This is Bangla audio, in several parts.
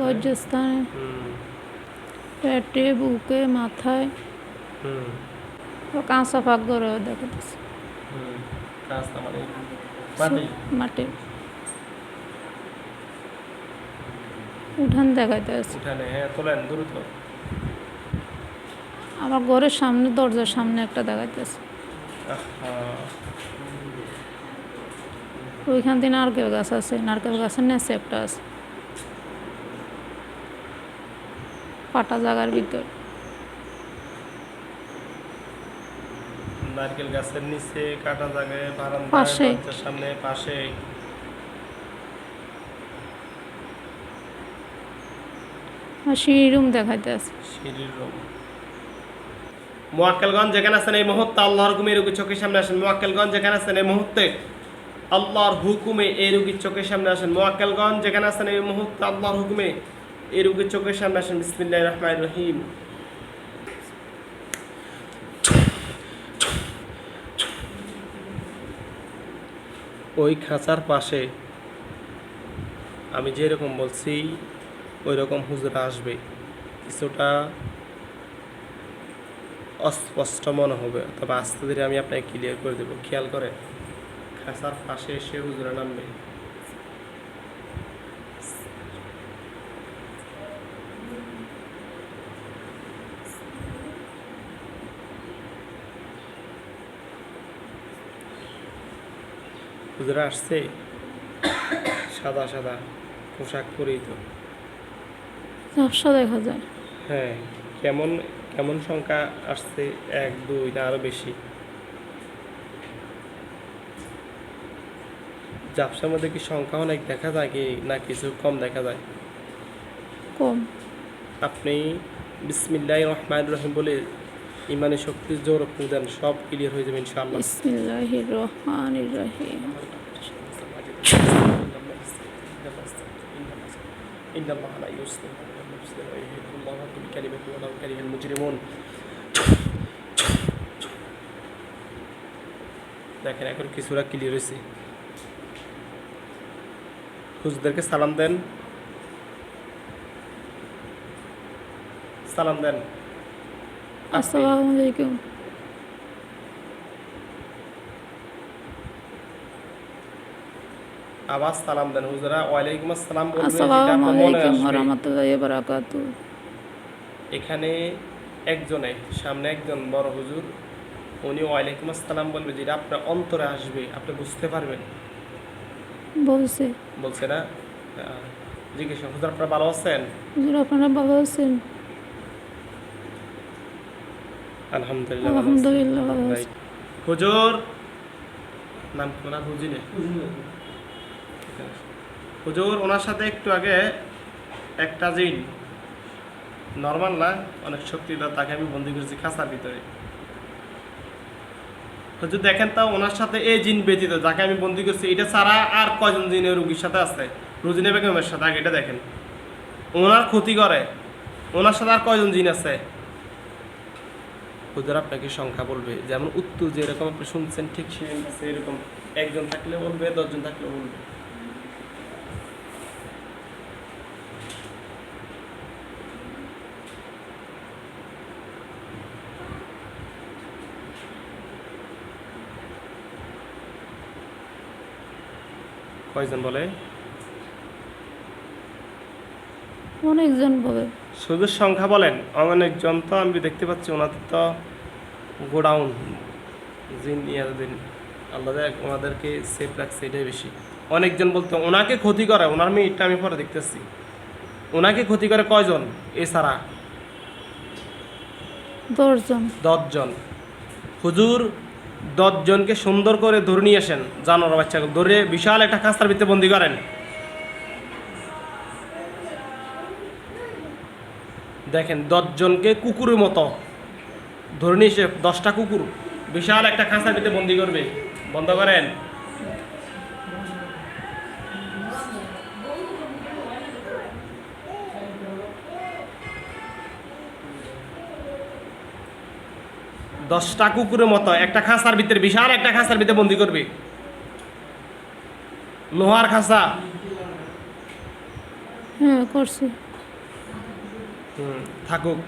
লজ্জাস্থানে, পেটে, বুকে, মাথায়, কাঁচা ফাঁক করে দেখাতেছে মাঠে উঠান দেখাইতে আছে। আমার ঘরের সামনে, দরজার সামনে একটা দেখাইতেছে। ওইখান থেকে নারকেল গাছ আছে, নারকেল গাছের নিচে একটা আছে, পাটা জায়গার ভিতর। নারকেল গাছের নিচে, কাটা জায়গায়, বারান্দায়, পাশে, দরজার সামনে, পাশে। সিঁড়ি রুম দেখাইতে আছে। সিঁড়ির রুম। মোয়াক্কেলগঞ্জ যেখানে আছেন এই মুহূর্তে আল্লাহর হুকুমে রোগীর চোখের সামনে আসেন। মোয়াক্কেলগঞ্জ যেখানে আছেন এই মুহূর্তে আল্লাহর হুকুমে এই রোগীর চোখের সামনে আসেন। মোয়াক্কেলগঞ্জ যেখানে আছেন এই মুহূর্তে আল্লাহর হুকুমে এই রোগীর চোখের সামনে আসেন। বিসমিল্লাহির রহমানির রহিম। ওই খাঁচার পাশে আমি যেরকম বলছি ওই রকম হুজুরা আসবে। কিছুটা অস্পষ্ট মনে হবে, তবে আস্তে ধীরে আমি আপনাকে ক্লিয়ার করে দেবো। খেয়াল করে খাঁচার পাশে এসে হুজুরা নামবে। হুজুরা আসছে সাদা সাদা পোশাক পরেই তো, ঝাপসা দেখা যায়। হ্যাঁ। কেমন কেমন সংখ্যা আসছে? 1 2 না আরো বেশি? ঝাপসার মধ্যে কি সংখ্যা অনেক দেখা যায় কি না কিছু কম দেখা যায়? কম। আপনি বিসমিল্লাহির রহমানির রহিম বলে ইমানের শক্তি জোর দেন, সব ক্লিয়ার হয়ে যাবে ইনশাআল্লাহ। বিসমিল্লাহির রহমানির রহিম। দেখেন এখন কিছুটা ক্লিয়ার হয়েছে। হুজুরদেরকে সালাম দেন, সালাম দেন। আসসালামু আলাইকুম। আবার সালাম দেন। হুজুরা ওয়ালাইকুম আসসালাম বলবে, যেটা আসসালামু আপনার মনে আলাইকুম ওয়া আসবে। রাহমাতুল্লাহি ওয়া বারাকাতুহু। এখানে একজনে সামনে একজন বড় হুজুর, উনি ওয়ালাইকুম আসসালাম বলবে, যেটা আপনার অন্তরে আসবে, আপনি বুঝতে পারবেন। বলছে বলছে না? জিজ্ঞেস হুজুর আপনারা ভালো আছেন? হুজুর আপনারা ভালো আছেন? আলহামদুলিল্লাহ ভালো আছি। আলহামদুলিল্লাহ ভালো আছি। রাইট। হুজুর নাম কি ওনার? হুজিনে হুজুর, ওনার সাথে একটু আগে একটা জিন, নর্মাল না, অনেক শক্তিদার, তাকে আমি বন্দি করেছি খাঁচার ভিতরে। হুজুর দেখেন তো ওনার সাথে এই জিন ব্যতীত যাকে আমি বন্দি করছি এটা ছাড়া আর কয়জন জিনের রোগীর সাথে আছে? রুজিনা বেগমের সাথে আগে এটা দেখেন। ওনার ক্ষতি করে, ওনার সাথে আর কয়জন জিন আছে? হুজুর আপনাকে সংখ্যা বলবে, যেমন উত্তর যেরকম আপনি শুনছেন ঠিক সেরকম একজন থাকলে বলবে, 10 জন থাকলে বলবে। কয়জন বলে? অনেকজন বলে। শুধু সংখ্যা বলেন। অনেকজন তো আমি দেখতে পাচ্ছি, ওনাদের তো গোডাউন জিন ইয়াদিন, আল্লাহ ওনাদেরকে সেফ রাখছে, এটাই বেশি। অনেকজন বলতে ওনাকে ক্ষতি করে, ওনার মেয়েটা আমি পরে দেখতেছি, ওনাকে ক্ষতি করে কয়জন এছাড়া? 10 জন। 10 জন। হুজুর 10 জনকে সুন্দর করে ধরে নিয়ে আসেন, জানোয়ার বাচ্চাকে ধরে বিশাল একটা খাঁচার ভিতরে বন্দি করেন। দেখেন 10 জনকে কুকুরের মতো ধরে নিয়ে এসে 10টা কুকুর বিশাল একটা খাঁচার ভিতরে বন্দি করবে। বন্ধ করেন। দশটা কুকুরের মতো একটা খাঁচার ভিতরে, বিশাল একটা খাঁচার ভিতরে বন্দি করবে, লোহার খাঁচা। হ্যাঁ করছি। থাকুক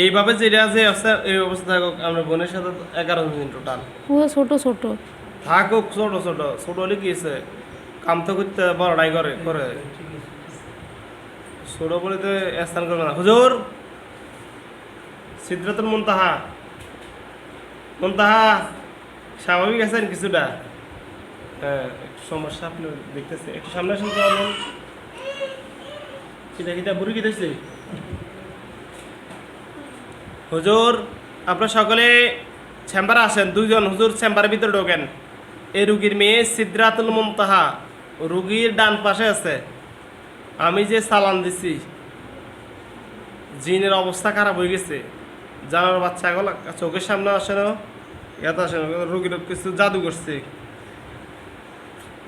এইভাবে যেটা আছে এই অবস্থা থাকুক। আমরা বোনের সাথে 11 দিন টোটাল ও ছোট ছোট থাকুক। ছোট ছোট ছোট হলে কি আছে, কাম তো করতে বড়টাই করে করে ছোট বলে তো স্থান করবে না। হুজুর সিদরাতুল মুনতাহা, মুনতাহা স্বাভাবিক আছেন কিছুটা? হ্যাঁ একটু সমস্যা আপনি দেখতেছে, একটু সামনে আসেন তো। আমার কিটা কিটা বুড়ি কি দেখছি। হুজুর আপনারা সকলে চেম্বারে আসেন, দুইজন হুজুর চেম্বারের ভিতরে ঢোকেন। এই রুগীর মেয়ে সিদরাতুল মুনতাহা রুগীর ডান পাশে আছে। আমি যে সালাম দিছি, জিনের অবস্থা খারাপ হয়ে গেছে। জানার বাচ্চাগুলো চোখের সামনে আসে না, এত আসে না, রুগীর কিছু জাদু করছে।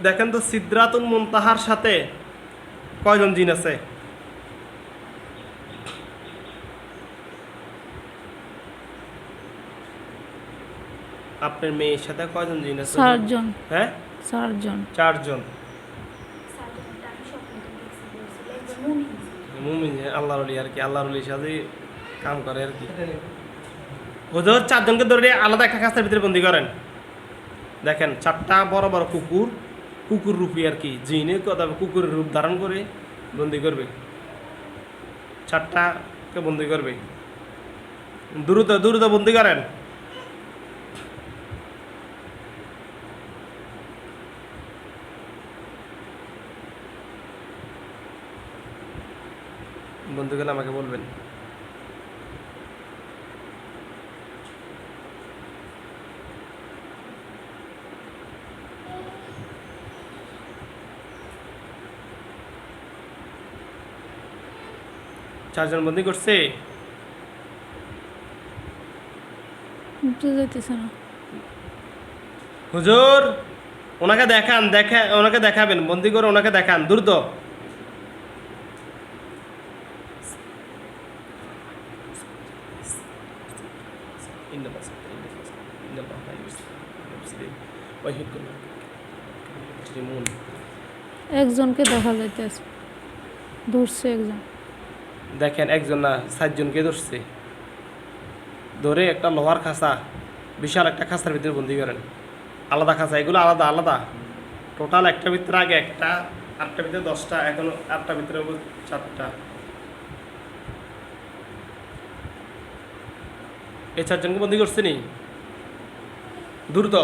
দেখেন তো সিদরাতুল মুনতাহার সাথে কয়জন জিন আছে? আপনার মেয়ের সাথে কয়জন জিন আছে? 4 জন। হ্যাঁ 4 জন। 4 জন। মুমিন আল্লাহর ওলি আর কি, আল্লাহর ওলির সাথে কাম করে আর কি। হুজুর 4 জনকে ধরে আলাদা একটা খাঁচার ভিতরে বন্দি করেন। দেখেন 4টা বড় বড় কুকুর, কুকুর রূপী আর কি, জিনে কথা কুকুরের রূপ ধারণ করে বন্দি করবে। 4টাকে বন্দি করবে। দ্রুত দ্রুত বন্দি করেন। বন্ধু গেলে আমাকে বলবেন। চারজন বন্দি করছে। বুঝতে যাইতেছে না। হুজুর ওনাকে দেখান, ওনাকে দেখাবেন, বন্দি করে ওনাকে দেখান দ্রুত। একজনকে দেখা যাইতেছে, ধরছে একজন। দেখেন একজন না 7 জনকে ধরছে, ধরে একটা লোহার খাঁচা, বিশাল একটা খাঁচার ভিতরে বন্দি করেন। আলাদা খাঁচা, এগুলো আলাদা আলাদা। টোটাল একটা ভিতরে আগে একটা, আটটা ভিতরে 10টা, এখন আটটা ভিতরে 4টা। এই 4 জনকে বন্দি করছে নি, দ্রুত।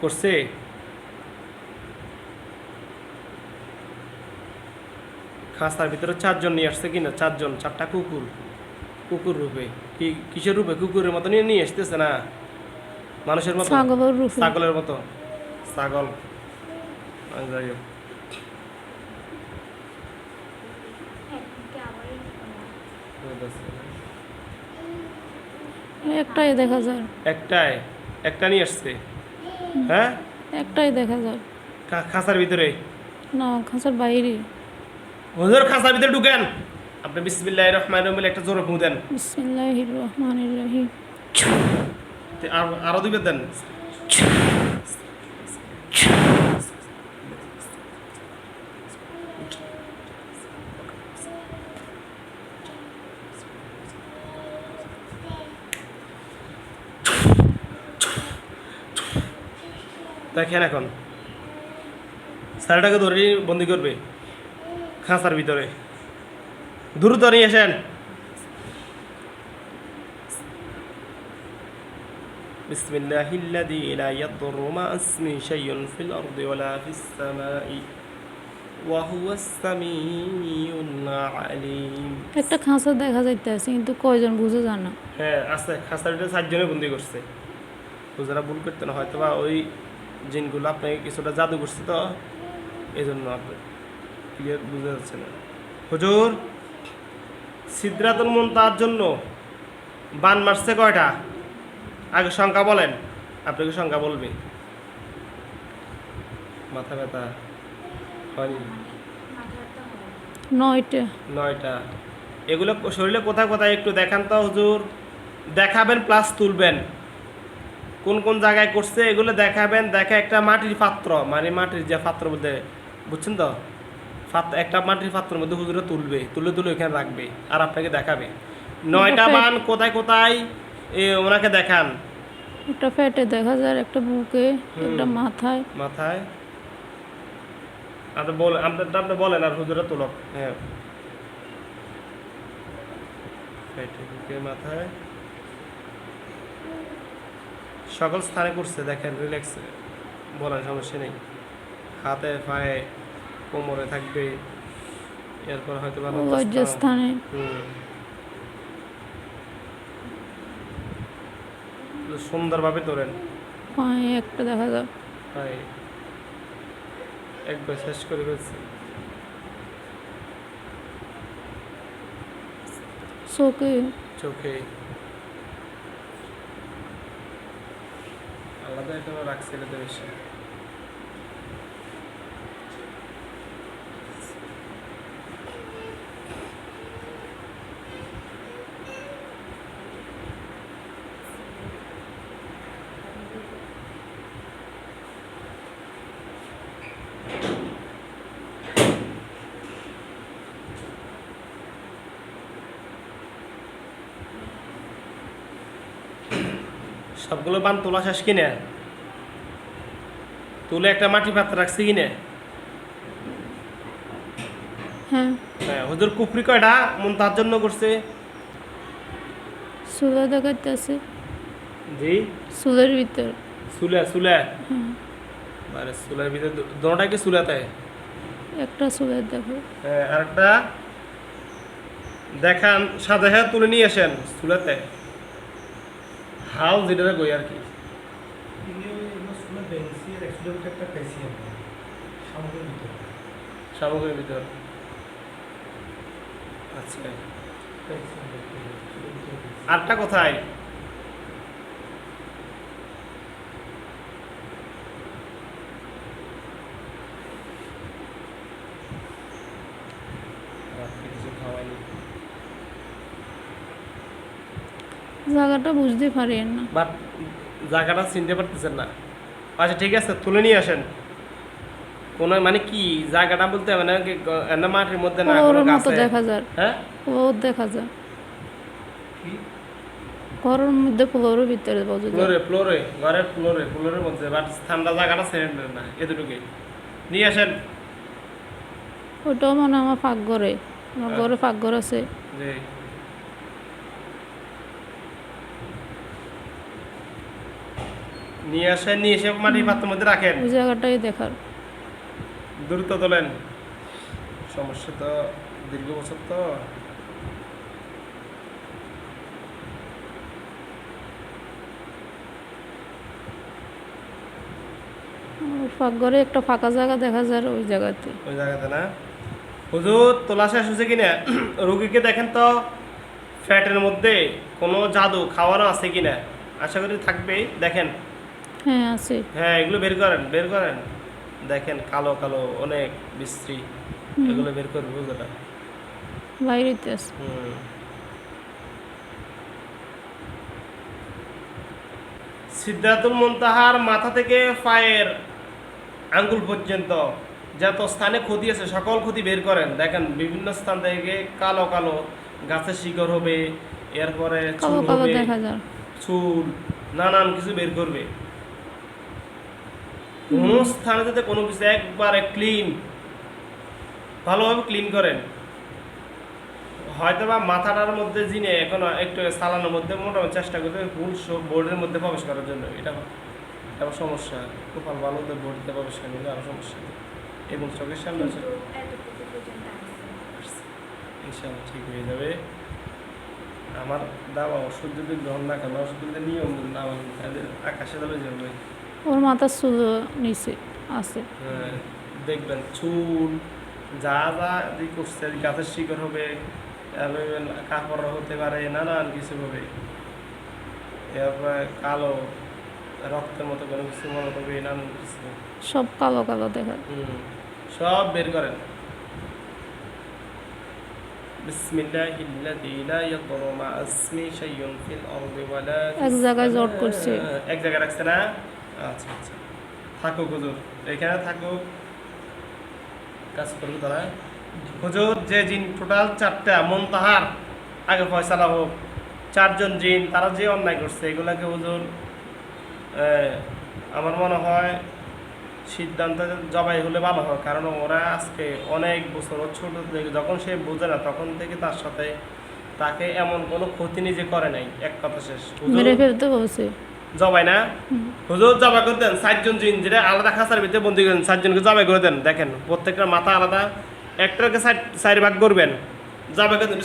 করছে খাঁচার ভিতরে 4 জন নিয়ে আসছে কিনা, 4 জন, 4টা কুকুর, কুকুর রূপে। কি কিসের রূপে? কুকুরের মতো নিয়ে আসতেছে না, মানুষের মতো, ছাগলের রূপে। ছাগলের মতো, ছাগল। যাই হোক একটাই দেখা যায়। একটা নিয়ে আসছে। হ্যাঁ একটাই দেখা যায়। খাঁচার ভিতরে না, খাঁচার বাইরে। হুজুর খাঁচার ভিতরে ঢুকেন। আপনি বিসমিল্লাহির রহমানির রহিম বলে একটা জোরে ফু দেন। বিসমিল্লাহির রহমানির রহিম। আরো দুইবার দেন। দেখেন এখন স্যারটাকে ধরে বন্দি করবে খাঁচার ভিতরে, দ্রুত নিয়ে আসেন। বিসমিল্লাহিল্লাযী লা ইয়াদুররু মা ইসমিহি শাইউন ফিল আরদি ওয়ালা ফিস সামাই ওয়া হুয়াস সামিউল আলীম। একটা খাঁচা দেখা যাইতেছে, কিন্তু কয়জন বুঝে যায় না। হ্যাঁ আছে, খাঁচার ভিতরে 4 জনে বন্দি করছে। হুজুরা ভুল করতে না, হয়তো বা ওই জিনগুলো আপনাকে কিছুটা জাদু করছে, তো এই জন্য আপনি ক্লিয়ার বুঝতে যাচ্ছে না। হুজুর সিদরাতুল মুনতাহার জন্য বান মারছে কয়টা? আগে সংখ্যা বলেন, আপনাকে সংখ্যা বলবে। মাথা ব্যথা হয়নি? 9টা। 9টা। এগুলো শরীরে কোথায় কোথায় একটু দেখান তো হুজুর। দেখাবেন প্লাস তুলবেন, কোন কোন জায়গায় করছে এগুলো দেখাবেন। দেখা একটা মাটির পাত্র, মানে মাটির যে পাত্র মধ্যে, বুঝছেন তো, একটা মাটির পাত্রের মধ্যে হুজুরে তুলবে, তুলে তুলে ওখানে রাখবে আর আপনাকে দেখাবে 9টা বান কোথায় কোথায় ওনাকে দেখান। একটা পেটে দেখা যায়, একটা বুকে, একটা মাথায়। মাথায় আপনি বলেন, আপনি বলেন আর হুজুরে তুলক। হ্যাঁ, পেটে, বুকে, মাথায়, সকল স্থানে করছে। দেখেন রিল্যাক্স বলেন, সমস্যা নেই। হাতে পায়ে কোমরে থাকবে, এরপর হয়তো বা লজ্জাস্থানে। সুন্দরভাবে তোলেন। পায়ে একটা দেখা যায়। পায়ে একবার শেষ করে ফেলছে। চোখে। চোখে আলাদা এখনো রাখছে এটা বেশি। সবগুলো বান তোলা শেষ কিনে তুলে একটা মাটি পাত্র রাখছি কিনে। হ্যাঁ, হ্যাঁ, হুজুর কুফরি কয়টা মন তার জন্য করছে? চুলা দেখাইতেছে, জি, চুলের ভিতর। চুলা চুলা হ্যাঁ, মানে চুলার ভিতরে দোনোটা কি চুলাতে? একটা চুলের দেখো। হ্যাঁ, আরেকটা দেখান, সাদা হ্যাঁ তুলে নিয়ে আসেন চুলাতে। হাল যেটা কই আর কি। সামগ্রীর ভিতর। আচ্ছা, আরেকটা কোথায়? রাত্রে কিছু খাওয়াইনি। জায়গাটা বুঝতে পারেন না। বাট জায়গাটা চিনতে পারতেছেন না। আচ্ছা ঠিক আছে, তুলে নিয়ে আসেন। কোন মানে কি জায়গাটা বলতে মানে কি না মাটির মধ্যে না কোনো ফ্লোরের মতো গাছে? দেখা যায়, হ্যাঁ, ফ্লোর দেখা যায়। ঘরের মধ্যে ফ্লোরের ভিতরে বোঝা যায়। ফ্লোরে ফ্লোরে ঘরের ফ্লোরে ফ্লোরের মধ্যে, বাট ঠান্ডা জায়গাটা ছেড়ে না, এতটুকুই নিয়ে আসেন। ওইটাও মানে আমার পাকঘরে, আমার ঘরে পাকঘর আছে। জি, নিয়ে আসেন, নিয়ে এসে মাটির পাত্রের মধ্যে রাখেন। ওই জায়গাটাই দেখার। দ্রুত তোলেন, সমস্যা তো দীর্ঘ বছর তো। ওই পাকঘরে একটা ফাঁকা জায়গা দেখা যায় ওই জায়গাতে। ওই জায়গাতে না। হুজুর তোলা শেষ হয়েছে কিনা রুগীকে দেখেন তো, ফ্যাটের মধ্যে কোনো জাদু খাওয়ানো আছে কিনা। আশা করি থাকবেই, দেখেন। হ্যাঁ, আছে। হ্যাঁ, এগুলো বের করেন, বের করেন। দেখেন কালো কালো অনেক বিশ্রী, এগুলো বের করবে হুজুরা। বাইরেতে আছে। সিদ্ধাতুল মুনতাহার মাথা থেকে পায়ের আঙ্গুল পর্যন্ত যত স্থানে ক্ষতি আছে সকল ক্ষতি বের করেন। দেখেন বিভিন্ন স্থান থেকে কালো কালো গাছের শিকড় হবে, এরপরে কালো চুল কালো হবে, দেখা যায়। চুল নানান কিছু বের করবে। কোনো স্থানে যাতে কোনো কিছু একবারে ক্লিন, ভালোভাবে ক্লিন করেন। হয়তো বা মাথাটার মধ্যে জিনে এখন একটু সালানোর মধ্যে মোটামুটি চেষ্টা করতে ফুল বোর্ডের মধ্যে প্রবেশ করার জন্য, এটা আবার সমস্যা। খুব ভালো বোর্ডে প্রবেশ করে নিলে আরও সমস্যা, এবং চোখের সামনে আছে। ইনশাআল্লাহ ঠিক হয়ে যাবে। আমার দাওয়া ওষুধ যদি গ্রহণ না করেন, ওষুধ যদি নিয়ম না মানেন, তাহলে আকাশে যাবে যাবে। ওর মাথার চুল নিচে আছে। হ্যাঁ, দেখবেন চুল যা যা দিয়ে করছে, গাছের শিকড় হবে, কাপড় হতে পারে, নানান কিছু হবে। এরপরে কালো রক্তের মতো কোনো কিছু মনে করবে, নানান কিছু। সব কালো কালো দেখা। সব বের করেন, বিসমিল্লাহিল্লাযী লা ইয়াদুররু মা ইসমি শাইউন ফিল আরদি ওয়ালা এক জায়গায় জট করছে। এক জায়গায় রাখছে না? আচ্ছা আচ্ছা, থাকুক হুজুর, এখানে থাকুক, কাজ করবে তারা। হুজুর যে জিন টোটাল 4টা মুনতাহার আগে ফয়সালা হোক, 4জন জিন তারা যে অন্যায় করছে এগুলাকে হুজুর আমার মনে হয় সিদ্ধান্ত জবাই হলে ভালো হয়, কারণ ওরা আজকে অনেক বছর ওর ছোট থেকে যখন সে বোঝে না তখন থেকে তার সাথে তাকে এমন কোনো ক্ষতি নিজে করে নাই, এক কথা শেষ। মেরে ফেলতে বলছে। জবাই না হুজুর, জবাই করে দেন 4জন জিন যেটা আলাদা খাঁচার ভিতরে বন্দি করেন, 4জনকে জবাই করে দেন। দেখেন প্রত্যেকটা মাথা আলাদা, একটাকে 4 ভাগ করবেন, জবাই করে দেন।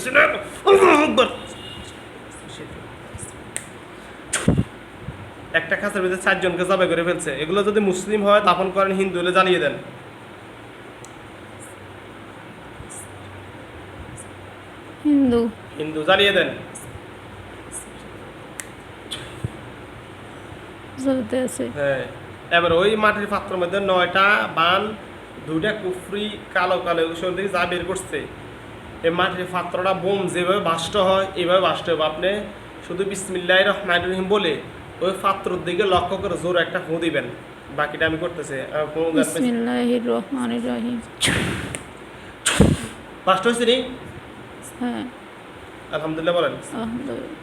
একটা খাঁচার ভিতরে 4জনকে জবাই করে ফেলছে। এগুলো যদি মুসলিম হয় দাফন করেন, হিন্দু হলে জ্বালিয়ে দেন। হিন্দু হিন্দু জ্বালিয়ে দেন। জ্বলতে আছে। হ্যাঁ, এবার ওই মাটির পাত্রের মধ্যে 9টা বান, 2টা কুফরি কালো কালো ওষুধ থেকে যা বের করছে, এই মাটির পাত্রটা বোম যেভাবে বাষ্ট হয় এইভাবে বাষ্ট হবে। আপনি শুধু বিসমিল্লাহির রহমানির রহিম বলে ওই পাত্রর দিকে লক্ষ্য করে জোর একটা ফু দিবেন। বাকিটা আমি করতেছি। বিসমিল্লাহির রহমানির রহিম। বাষ্ট হয়েছে নি? হ্যাঁ, আলহামদুলিল্লাহ বলেন। আলহামদুলিল্লাহ।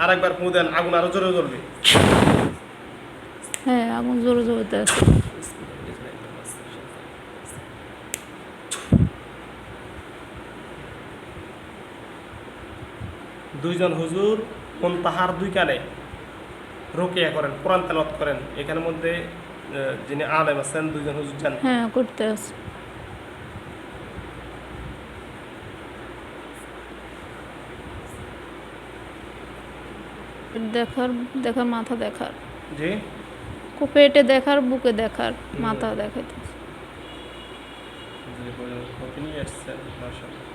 আরেকবার ফু দেন, আগুন আরো জোরে জ্বলবে। হ্যাঁ, আগুন জোরে জ্বলতে আছে। দুইজন হুজুর মুনতাহার 2 কানে রোকেয়া করেন, কোরআন তেলাওয়াত করেন। এখানের মধ্যে যিনি আলেম আছেন 2জন হুজুর যান। হ্যাঁ, করতে আছে। দেখার দেখার মাথা দেখার, জি পেটে দেখার, বুকে দেখার, মাথা দেখাইতে। জি, আপনি আসছেন মাশাআল্লাহ।